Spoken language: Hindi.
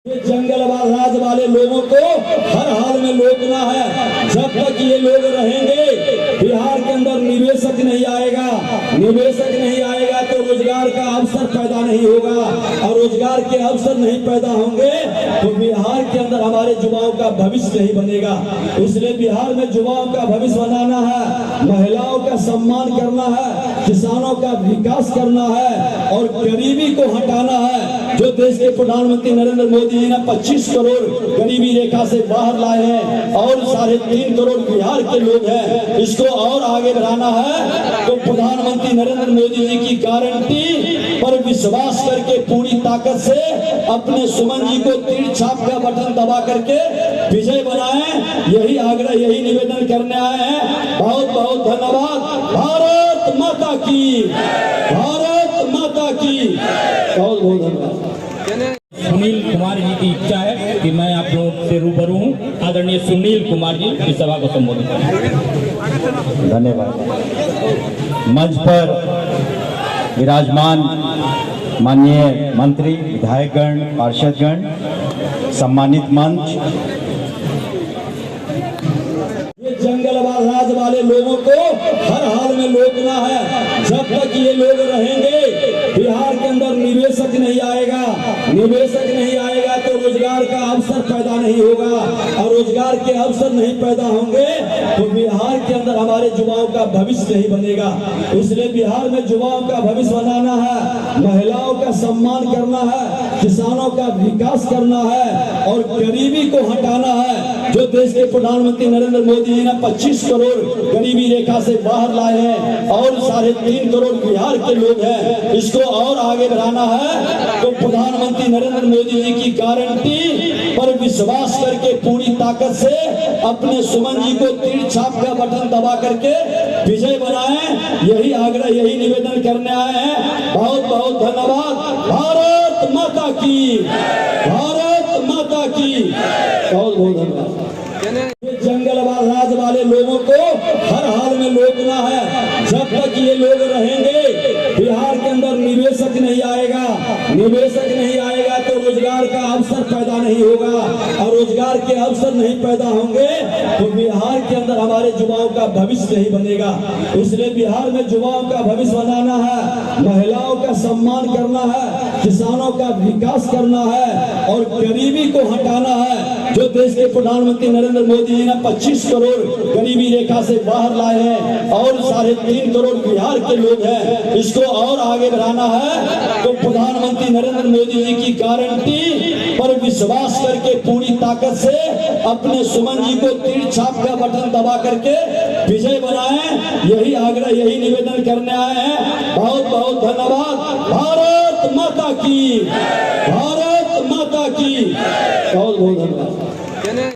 ये जंगलवाद राज वाले लोगों को हर हाल में रोकना है। जब तक ये लोग रहेंगे बिहार के अंदर निवेशक नहीं आएगा, निवेशक नहीं आएगा तो रोजगार का अवसर पैदा नहीं होगा, और रोजगार के अवसर नहीं पैदा होंगे तो बिहार के अंदर हमारे युवाओं का भविष्य नहीं बनेगा। इसलिए बिहार में युवाओं का भविष्य बनाना है, महिलाओं का सम्मान करना है, किसानों का विकास करना है और गरीबी को हटाना है। जो देश के प्रधानमंत्री नरेंद्र मोदी जी ने 25 करोड़ गरीबी रेखा से बाहर लाए हैं और 3.5 करोड़ बिहार के लोग हैं, इसको और आगे बढ़ाना है। तो प्रधानमंत्री नरेंद्र मोदी जी की गारंटी पर विश्वास करके पूरी ताकत से अपने सुमन जी को तीर छाप का बटन दबा करके विजय बनाएं, यही आग्रह, यही निवेदन करने आए हैं। बहुत बहुत धन्यवाद। भारत माता की, भारत माता की, बहुत बहुत धन्यवाद। सुनील कुमार जी की इच्छा है कि मैं आप लोगों से रूबरू हूँ। आदरणीय सुनील कुमार जी इस सभा को संबोधित करें। धन्यवाद। मंच पर विराजमान माननीय मंत्री, विधायकगण, पार्षदगण, सम्मानित मंच, ये जंगलवाद राज वाले लोगों को हर हाल में रोकना है। जब तक ये लोग रहेंगे बिहार के अंदर निवेशक नहीं आएगा, निवेशक नहीं आएगा तो रोजगार का अवसर पैदा नहीं होगा, और रोजगार के अवसर नहीं पैदा होंगे तो बिहार के अंदर हमारे युवाओं का भविष्य नहीं बनेगा। इसलिए बिहार में युवाओं का भविष्य बनाना है, महिलाओं का सम्मान करना है, किसानों का विकास करना है और गरीबी को हटाना है। जो देश के प्रधानमंत्री नरेंद्र मोदी जी ने 25 करोड़ गरीबी रेखा से बाहर लाए हैं और 3.5 करोड़ बिहार के लोग हैं, इसको और आगे बढ़ाना है। तो प्रधानमंत्री नरेंद्र मोदी जी की गारंटी पर विश्वास करके पूरी ताकत से अपने सुमन जी को तीर छाप का बटन दबा करके विजय बनाएं, यही आग्रह, यही निवेदन करने आए हैं। बहुत बहुत धन्यवाद। भारत माता की, भारत माता की, बहुत बहुत धन्यवाद। जंगलवाद राज वाले लोगों को हर हाल में रोकना है। जब तक ये लोग रहेंगे बिहार के अंदर निवेशक नहीं आएगा, निवेशक नहीं आएगा तो रोजगार का अवसर पैदा नहीं होगा, और रोजगार के अवसर नहीं पैदा होंगे तो बिहार के अंदर हमारे युवाओं का भविष्य नहीं बनेगा। इसलिए बिहार में युवाओं का भविष्य बनाना है, महिलाओं का सम्मान करना है, किसानों का विकास करना है और गरीबी को हटाना है। जो देश के प्रधानमंत्री नरेंद्र मोदी जी ने 25 करोड़ गरीबी रेखा से बाहर लाए हैं और 3.5 करोड़ बिहार के लोग हैं, इसको और आगे बढ़ाना है। तो प्रधानमंत्री नरेंद्र मोदी जी की गारंटी पर विश्वास करके पूरी ताकत से अपने सुमन जी को तीर छाप का बटन दबा करके विजय बनाएं, यही आग्रह, यही निवेदन करने आए हैं। बहुत बहुत धन्यवाद। भारत माता की, भारत